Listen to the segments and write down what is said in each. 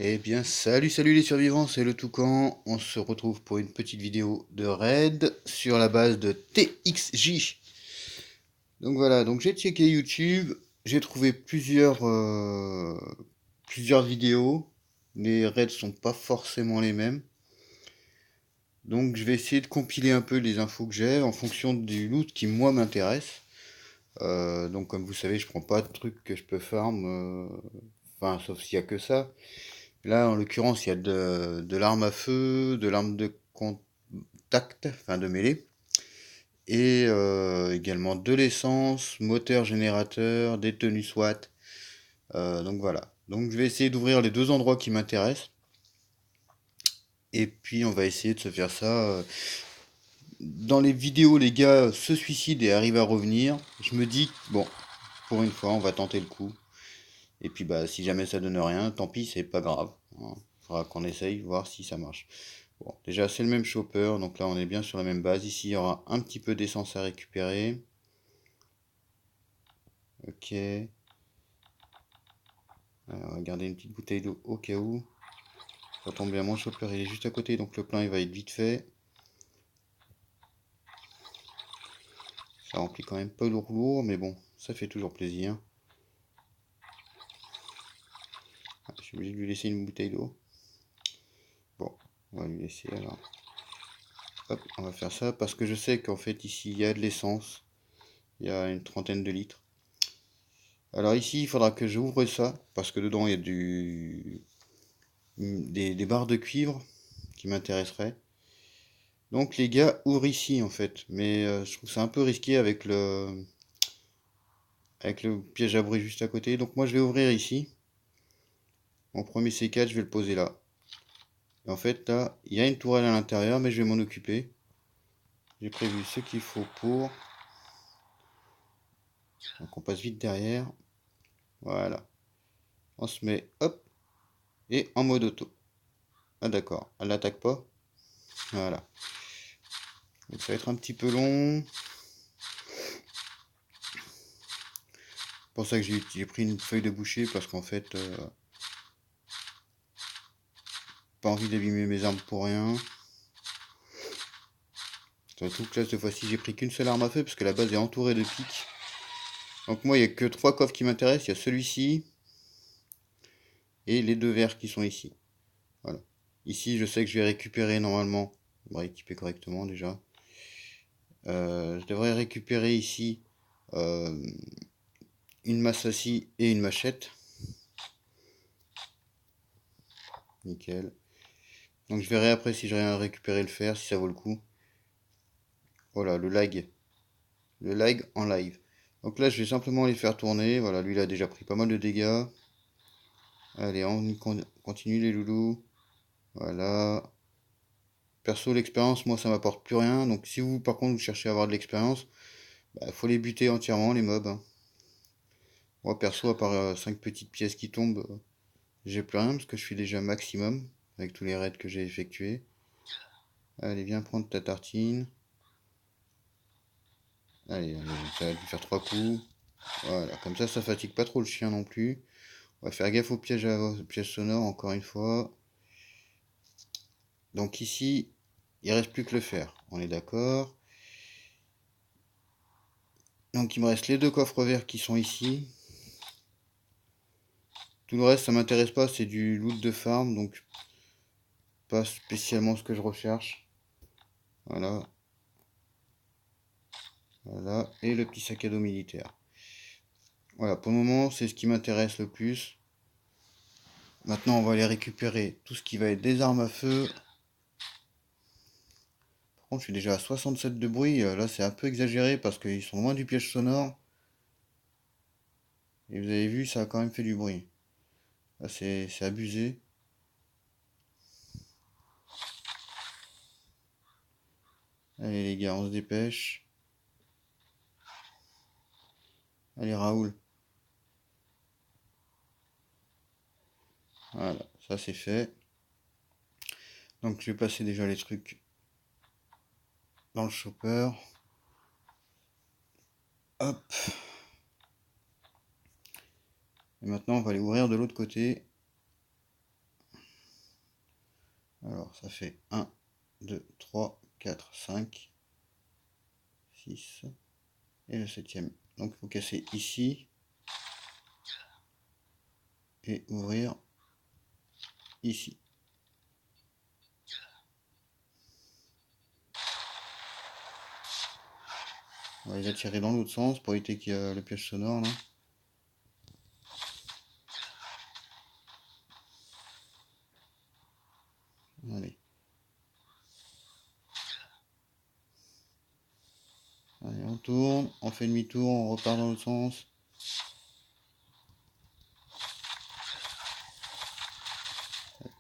Eh bien, salut les survivants, c'est le Toucan. On se retrouve pour une petite vidéo de raid sur la base de TXJ. Donc voilà, donc j'ai checké YouTube, j'ai trouvé plusieurs vidéos. Les raids sont pas forcément les mêmes. Donc je vais essayer de compiler un peu les infos que j'ai en fonction du loot qui moi m'intéresse. Donc comme vous savez, je prends pas de trucs que je peux farm, enfin sauf s'il y a que ça. Là, en l'occurrence, il y a de l'arme à feu, de l'arme de contact, enfin de mêlée, et également de l'essence, moteur générateur, des tenues SWAT. Donc voilà. Donc je vais essayer d'ouvrir les deux endroits qui m'intéressent. Et puis on va essayer de se faire ça. Dans les vidéos, les gars se suicident et arrivent à revenir. Je me dis, bon, pour une fois, on va tenter le coup. Et puis bah si jamais ça donne rien, tant pis, c'est pas grave, hein. Faudra qu'on essaye, voir si ça marche. Bon, déjà c'est le même chopper, donc là on est bien sur la même base. Ici il y aura un petit peu d'essence à récupérer. Ok. Alors, on va garder une petite bouteille d'eau au cas où. Ça tombe bien, mon chopper il est juste à côté, donc le plein il va être vite fait. Ça remplit quand même pas lourd, mais bon, ça fait toujours plaisir. Ah, je suis obligé de lui laisser une bouteille d'eau. Bon, on va lui laisser alors. Hop, on va faire ça parce que je sais qu'en fait ici il y a de l'essence. Il y a une trentaine de litres. Alors ici, il faudra que j'ouvre ça, parce que dedans, il y a des barres de cuivre qui m'intéresseraient. Donc les gars ouvrent ici, en fait. Mais je trouve ça un peu risqué avec le piège à bruit juste à côté. Donc moi, je vais ouvrir ici. Mon premier C4, je vais le poser là. Et en fait, là, il y a une tourelle à l'intérieur, mais je vais m'en occuper. J'ai prévu ce qu'il faut pour. Donc on passe vite derrière. Voilà. On se met, hop, et en mode auto. Ah d'accord, elle n'attaque pas. Voilà. Donc ça va être un petit peu long. C'est pour ça que j'ai pris une feuille de boucher parce qu'en fait, pas envie d'abîmer mes armes pour rien. Surtout que là, cette fois-ci, j'ai pris qu'une seule arme à feu parce que la base est entourée de pics. Donc moi, il n'y a que trois coffres qui m'intéressent. Il y a celui-ci et les deux verts qui sont ici. Voilà. Ici, je sais que je vais récupérer normalement. On va équiper correctement déjà. Je devrais récupérer ici euh, une masse à scie et une machette. Nickel. Donc je verrai après si j'ai rien à récupérer le fer, si ça vaut le coup. Voilà, le lag. Le lag en live. Donc là, je vais simplement les faire tourner. Voilà, lui, il a déjà pris pas mal de dégâts. Allez, on continue les loulous. Voilà. Perso, l'expérience, moi, ça m'apporte plus rien. Donc si vous, par contre, vous cherchez à avoir de l'expérience, bah, faut les buter entièrement, les mobs, hein. Moi, perso, à part 5 petites pièces qui tombent, j'ai plus rien parce que je suis déjà maximum avec tous les raids que j'ai effectués. Allez, viens prendre ta tartine. Allez, ça va lui faire 3 coups. Voilà, comme ça fatigue pas trop le chien non plus. On va faire gaffe aux pièges sonores encore une fois. Donc ici, il reste plus que le fer. On est d'accord. Donc il me reste les deux coffres verts qui sont ici. Tout le reste, ça m'intéresse pas, c'est du loot de farm, donc pas spécialement ce que je recherche. Voilà. Voilà. Et le petit sac à dos militaire. Voilà, pour le moment, c'est ce qui m'intéresse le plus. Maintenant, on va aller récupérer tout ce qui va être des armes à feu. Par contre, je suis déjà à 67 de bruit. Là, c'est un peu exagéré parce qu'ils sont loin du piège sonore. Et vous avez vu, ça a quand même fait du bruit. Là, c'est abusé. Allez, les gars, on se dépêche. Allez, Raoul. Voilà, ça c'est fait. Donc, je vais passer déjà les trucs dans le chopper. Hop. Et maintenant, on va aller ouvrir de l'autre côté. Alors ça fait 1, 2, 3, 4, 5, 6 et le 7e. Donc il faut casser ici et ouvrir ici. On va les attirer dans l'autre sens pour éviter qu'il y ait le piège sonore là. Allez. Allez, on tourne, on fait demi-tour, on repart dans l'autre sens.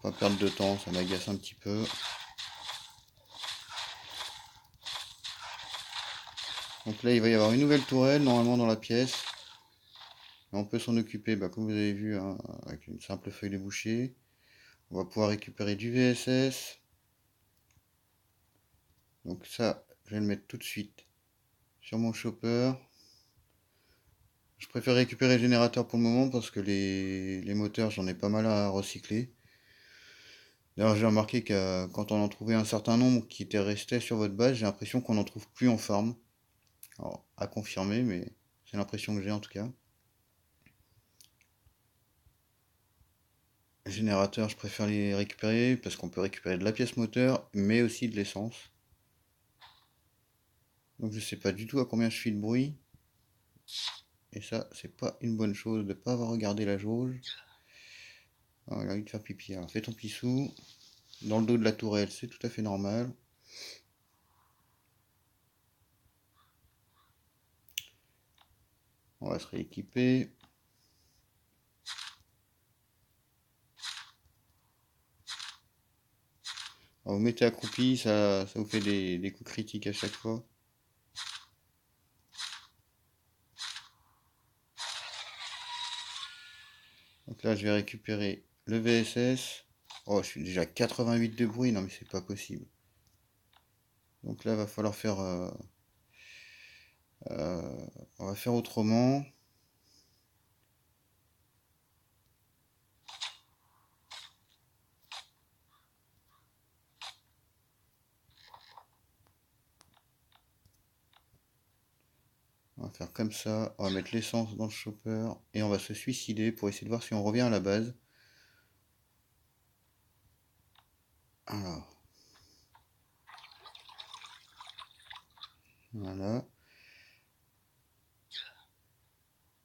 Pas perdre de temps, ça m'agace un petit peu. Donc là, il va y avoir une nouvelle tourelle normalement dans la pièce. Et on peut s'en occuper, comme vous avez vu, hein, avec une simple feuille de boucher. On va pouvoir récupérer du VSS. Donc ça, je vais le mettre tout de suite sur mon chopper. Je préfère récupérer le générateur pour le moment parce que les moteurs, j'en ai pas mal à recycler. D'ailleurs, j'ai remarqué que quand on en trouvait un certain nombre qui étaient restés sur votre base, j'ai l'impression qu'on n'en trouve plus en farm. Alors, à confirmer, mais c'est l'impression que j'ai en tout cas. Les générateurs, je préfère les récupérer parce qu'on peut récupérer de la pièce moteur, mais aussi de l'essence. Donc je sais pas du tout à combien je suis de bruit. Et ça, c'est pas une bonne chose de pas avoir regardé la jauge. Ah, il a envie de faire pipi. Alors fais ton pissou. Dans le dos de la tourelle, c'est tout à fait normal. On va se rééquiper. Alors, vous mettez accroupi, ça vous fait des coups critiques à chaque fois. Donc là, je vais récupérer le VSS. Oh, je suis déjà à 88 de bruit. Non, mais c'est pas possible. Donc là, va falloir faire... on va faire autrement. On va faire comme ça. On va mettre l'essence dans le chopper. Et on va se suicider pour essayer de voir si on revient à la base. Alors. Voilà.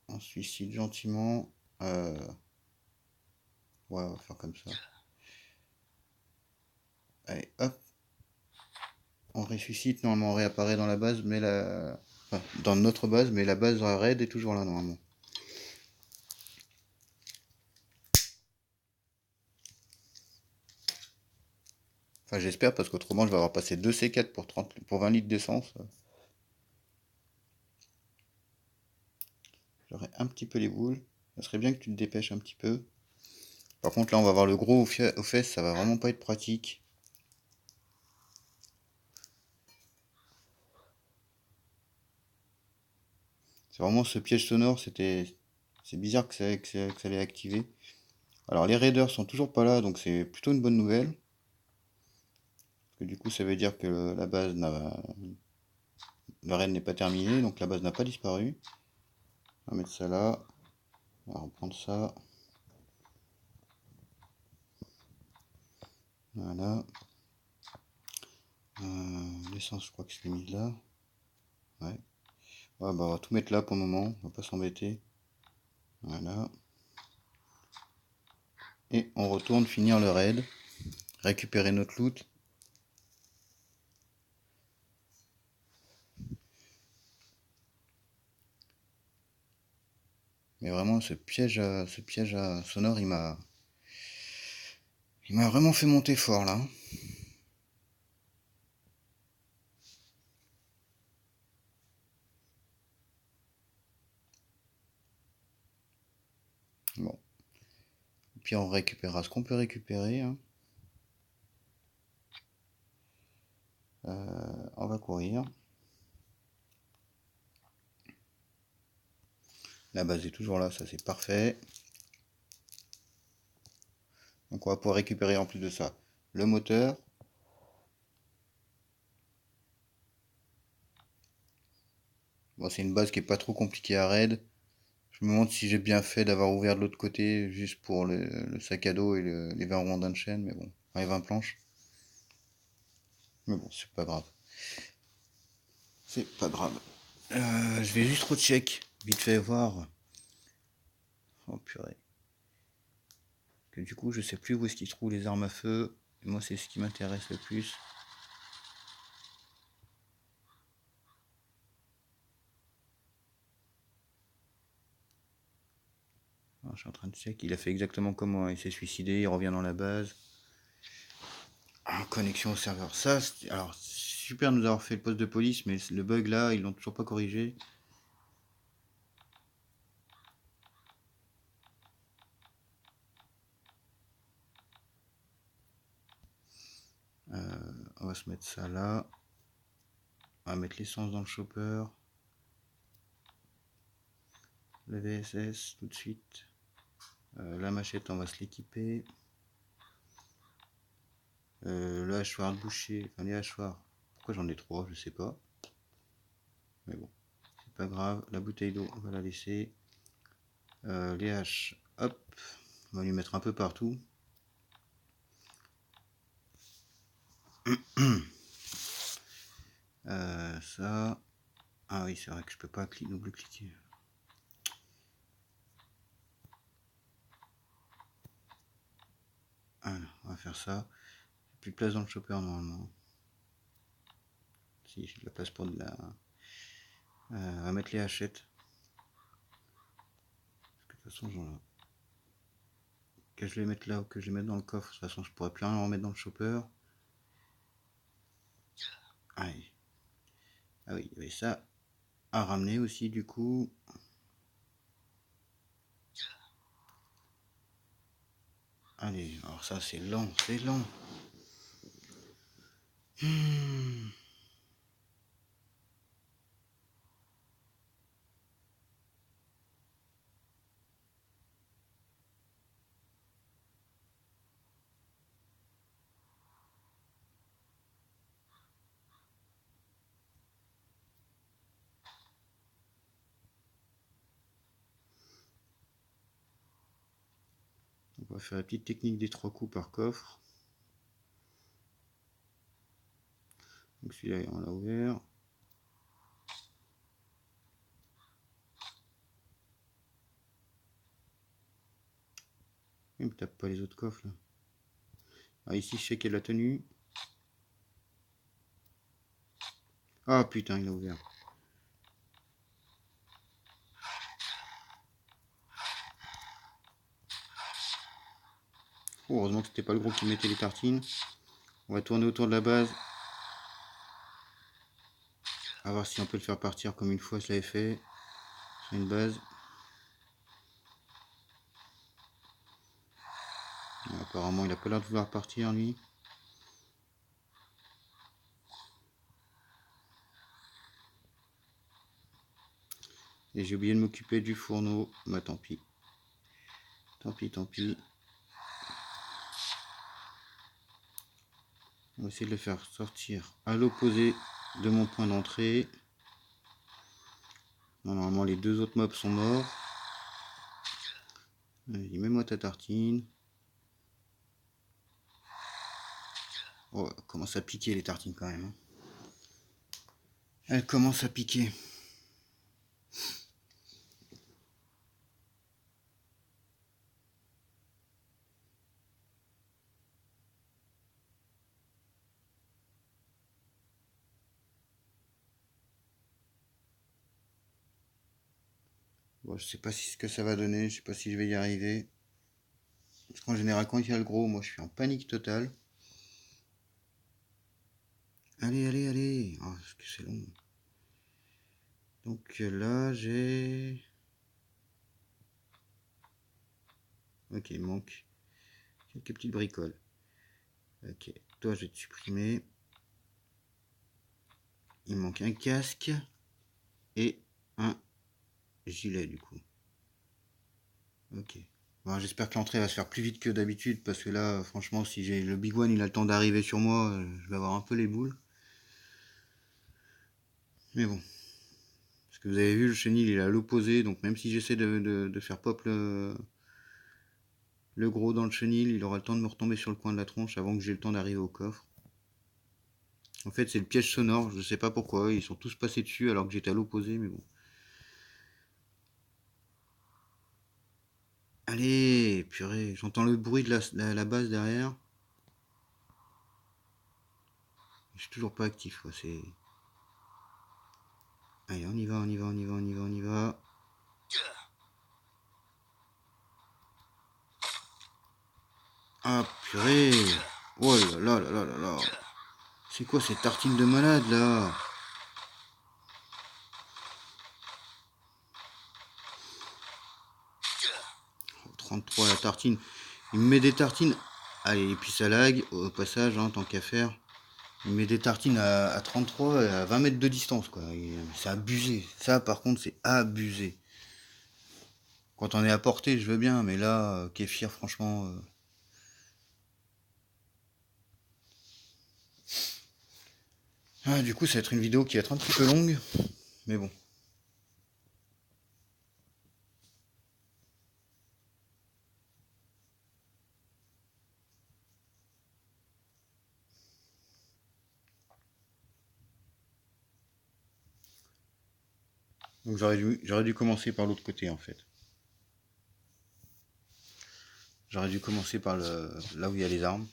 On se suicide gentiment. Ouais, on va faire comme ça. Allez, hop. On ressuscite. Normalement, on réapparaît dans la base, mais la... enfin, dans notre base, mais la base raid est toujours là, normalement. Enfin, j'espère, parce qu'autrement, je vais avoir passé 2 C4 pour 20 litres d'essence. J'aurais un petit peu les boules. Ça serait bien que tu te dépêches un petit peu. Par contre, là, on va avoir le gros aux fesses. Ça va vraiment pas être pratique. C'est vraiment ce piège sonore. C'est bizarre que ça l'ait activé. Alors, les raiders sont toujours pas là, donc c'est plutôt une bonne nouvelle. Parce que du coup, ça veut dire que la base n'a... Le raid n'est pas terminé, donc la base n'a pas disparu. On va mettre ça là. On va reprendre ça. Voilà. L'essence, je crois que je l'ai mis là. Ouais. Ouais, on va tout mettre là pour le moment. On va pas s'embêter. Voilà. Et on retourne finir le raid. Récupérer notre loot. Mais vraiment, ce piège à sonore, il m'a vraiment fait monter fort là. Bon. Puis on récupérera ce qu'on peut récupérer. Hein. On va courir. La base est toujours là, ça c'est parfait. Donc on va pouvoir récupérer en plus de ça le moteur. Bon, c'est une base qui est pas trop compliquée à raid. Je me demande si j'ai bien fait d'avoir ouvert de l'autre côté juste pour le sac à dos et les 20 rondins de chaîne, mais bon, enfin, les 20 planches. Mais bon, c'est pas grave. C'est pas grave. Je vais juste recheck, vite fait voir. Oh purée. Que du coup, je sais plus où est-ce qu'ils trouvent les armes à feu. Et moi, c'est ce qui m'intéresse le plus. Alors, je suis en train de check. Il a fait exactement comme moi. Il s'est suicidé, il revient dans la base. Ah, connexion au serveur. Ça, alors, super de nous avoir fait le poste de police, mais le bug là, ils l'ont toujours pas corrigé. On va se mettre ça là. On va mettre l'essence dans le chopper. Le VSS tout de suite. La machette, on va se l'équiper. Le hachoir de boucher, enfin les hachoirs. Pourquoi j'en ai trois, je sais pas. Mais bon, c'est pas grave. La bouteille d'eau, on va la laisser. Les haches, hop, on va lui mettre un peu partout. Ça. Ah oui, c'est vrai que je peux pas double-cliquer. Alors, on va faire ça. J'ai plus de place dans le chopper normalement. Si, j'ai de la place pour de la. On va mettre les hachettes. Parce que de toute façon, que je les mette là ou que je les mette dans le coffre, de toute façon, je pourrais plus rien remettre dans le chopper. Allez. Ah oui, il y avait ça à ramener aussi du coup. Allez, alors ça c'est lent, c'est lent. On va faire la petite technique des 3 coups par coffre. Donc celui-là on l'a ouvert. Il me tape pas les autres coffres là. Ah ici je sais qu'il y a la tenue. Ah putain il a ouvert. Oh, heureusement que c'était pas le gros qui mettait les tartines. On va tourner autour de la base. On va voir si on peut le faire partir comme une fois je l'avais fait. Sur une base. Apparemment il a pas l'air de vouloir partir lui. Et j'ai oublié de m'occuper du fourneau. Bah tant pis. Tant pis, tant pis. On va essayer de le faire sortir à l'opposé de mon point d'entrée. Normalement les deux autres mobs sont morts. Vas-y, mets-moi ta tartine. Oh, elle commence à piquer les tartines quand même. Elle commence à piquer. Bon, je sais pas si ce que ça va donner, je sais pas si je vais y arriver. Parce qu'en général, quand il y a le gros, moi je suis en panique totale. Allez, allez, allez. Oh, est-ce que c'est long. Donc là, j'ai... Ok, il manque quelques petites bricoles. Ok, toi je vais te supprimer. Il manque un casque et un gilet du coup. Ok. Bon, j'espère que l'entrée va se faire plus vite que d'habitude, parce que là, franchement, si j'ai le Big One, il a le temps d'arriver sur moi, je vais avoir un peu les boules. Mais bon. Parce que vous avez vu, le chenil, il est à l'opposé, donc même si j'essaie de faire pop le gros dans le chenil, il aura le temps de me retomber sur le coin de la tronche avant que j'ai le temps d'arriver au coffre. En fait, c'est le piège sonore, je sais pas pourquoi, ils sont tous passés dessus alors que j'étais à l'opposé, mais bon. Allez, purée, j'entends le bruit de la base derrière. Je suis toujours pas actif, quoi, c'est... Allez, on y va, on y va, on y va, on y va, on y va. Ah, purée. Oh là là là là là là. C'est quoi cette tartine de malade, là? 33 la tartine. Il me met des tartines. Allez, et puis ça lag, au passage, hein, tant qu'à faire. Il met des tartines à 33, à 20 mètres de distance, quoi. C'est abusé. Ça, par contre, c'est abusé. Quand on est à portée, je veux bien, mais là, Kéfir, franchement... Ah, du coup, ça va être une vidéo qui va être un petit peu longue, mais bon. Donc j'aurais dû commencer par l'autre côté, en fait. J'aurais dû commencer par là où il y a les armes.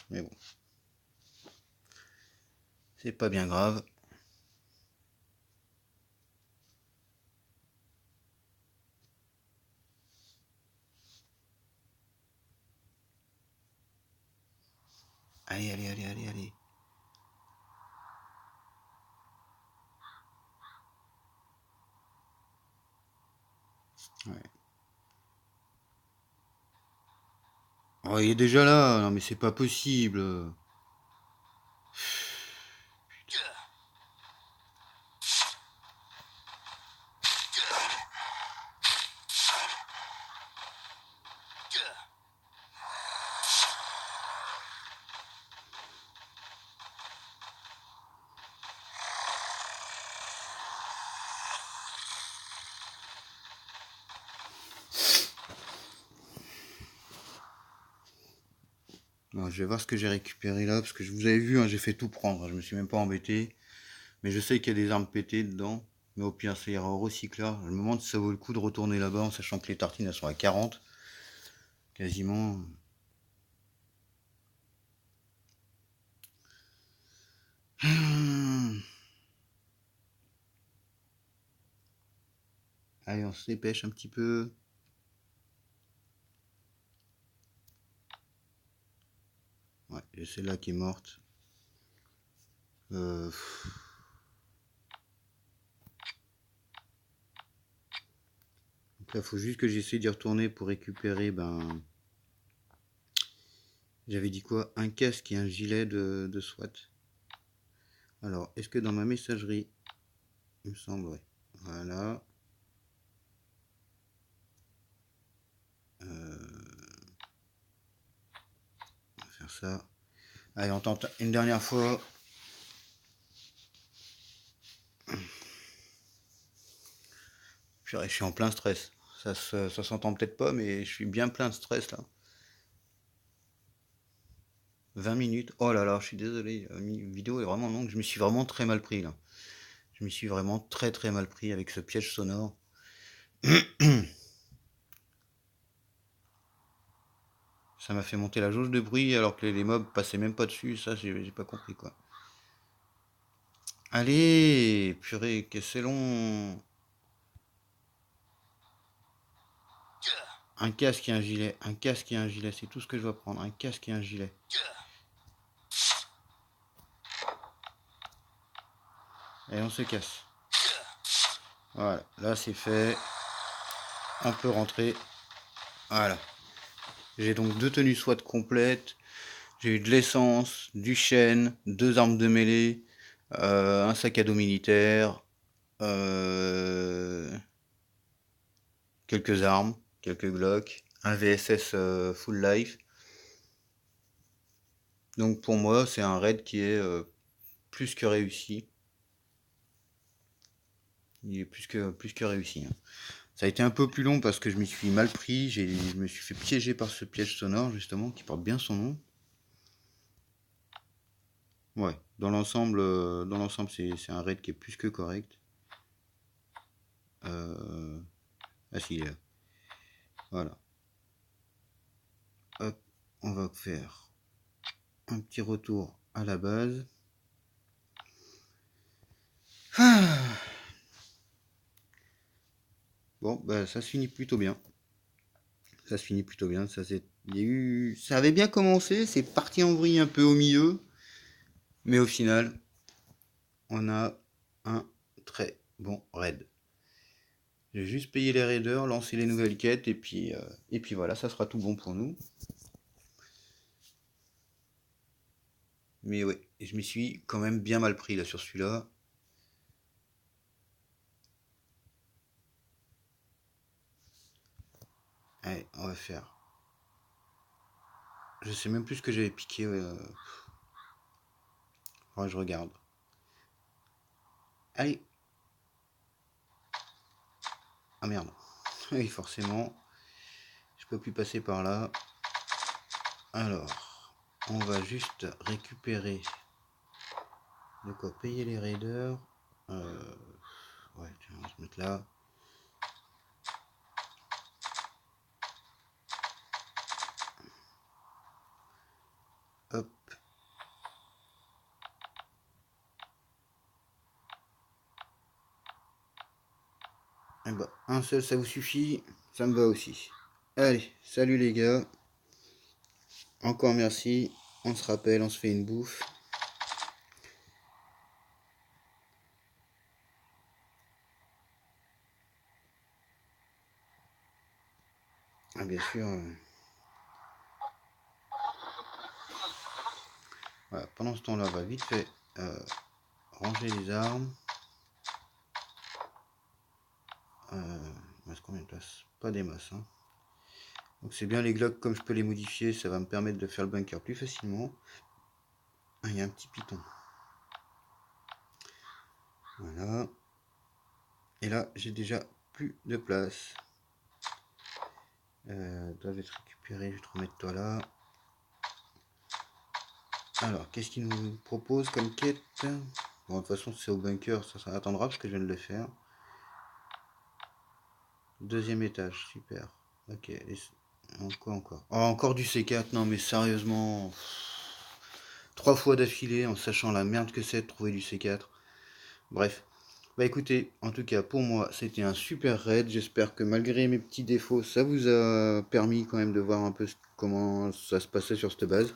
Mais bon. C'est pas bien grave. Allez, allez, allez, allez, allez. Ouais. Oh, il est déjà là. Non, mais c'est pas possible. Non, je vais voir ce que j'ai récupéré là, parce que vous avez vu, hein, j'ai fait tout prendre. Je me suis même pas embêté. Mais je sais qu'il y a des armes pétées dedans. Mais au pire, ça ira au recycleur. Je me demande si ça vaut le coup de retourner là-bas, en sachant que les tartines, elles sont à 40. Quasiment. Allez, on se dépêche un petit peu. Ouais, j'ai celle-là qui est morte. Donc là, faut juste que j'essaie d'y retourner pour récupérer, ben... J'avais dit quoi? Un casque et un gilet de SWAT. Alors, est-ce que dans ma messagerie... Il me semble, ouais. Voilà. On va faire ça. Allez, on tente une dernière fois. Purée, je suis en plein stress. Ça s'entend peut-être pas, mais je suis bien plein de stress là. 20 minutes. Oh là là, je suis désolé. La vidéo est vraiment longue. Je me suis vraiment très mal pris là. Je me suis vraiment très très mal pris avec ce piège sonore. Ça m'a fait monter la jauge de bruit alors que les mobs passaient même pas dessus. Ça, j'ai pas compris quoi. Allez, purée, que c'est long. Un casque et un gilet. Un casque et un gilet. C'est tout ce que je dois prendre. Un casque et un gilet. Et on se casse. Voilà, là c'est fait. On peut rentrer. Voilà. J'ai donc deux tenues SWAT complètes. J'ai eu de l'essence, du chêne, deux armes de mêlée, un sac à dos militaire, quelques armes, quelques Glock, un VSS full life. Donc pour moi, c'est un raid qui est plus que réussi. Il est plus que réussi, hein. Ça a été un peu plus long parce que je m'y suis mal pris. Je me suis fait piéger par ce piège sonore, justement, qui porte bien son nom. Ouais, dans l'ensemble, c'est un raid qui est plus que correct. Ah si, il est là. Voilà. Hop, on va faire un petit retour à la base. Ah. Bon, bah ça se finit plutôt bien. Ça se finit plutôt bien. Ça avait bien commencé, c'est parti en vrille un peu au milieu, mais au final, on a un très bon raid. J'ai juste payé les raiders, lancé les nouvelles quêtes, et puis voilà, ça sera tout bon pour nous. Mais ouais, je m'y suis quand même bien mal pris là sur celui-là. Allez, on va faire. Je sais même plus ce que j'avais piqué. Ouais, je regarde. Allez. Ah merde. Oui, forcément. Je peux plus passer par là. Alors, on va juste récupérer de quoi payer les raiders. Ouais, tiens, on va se mettre là. Hop. Et bah, un seul ça vous suffit, ça me va aussi. Allez, salut les gars. Encore merci. On se rappelle, on se fait une bouffe. Ah bien sûr. Voilà, pendant ce temps-là, on va vite fait ranger les armes. Il reste combien de place? Pas des masses. Hein. Donc c'est bien les Glock, comme je peux les modifier, ça va me permettre de faire le bunker plus facilement. Ah, il y a un petit piton. Voilà. Et là, j'ai déjà plus de place. Toi, je vais te récupérer, je vais te remettre toi là. Alors, qu'est-ce qu'il nous propose comme quête? Bon, de toute façon, c'est au bunker, ça attendra parce que je viens de le faire. Deuxième étage, super. Ok, quoi encore? Oh, encore du C4, non mais sérieusement. 3 fois d'affilée en sachant la merde que c'est de trouver du C4. Bref. Bah écoutez, en tout cas pour moi c'était un super raid. J'espère que malgré mes petits défauts, ça vous a permis quand même de voir un peu comment ça se passait sur cette base.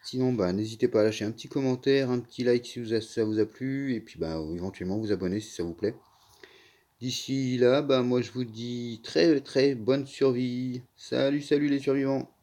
Sinon, bah n'hésitez pas à lâcher un petit commentaire, un petit like si ça vous a plu, et puis bah éventuellement vous abonner si ça vous plaît. D'ici là, bah moi je vous dis très très bonne survie. Salut, salut les survivants.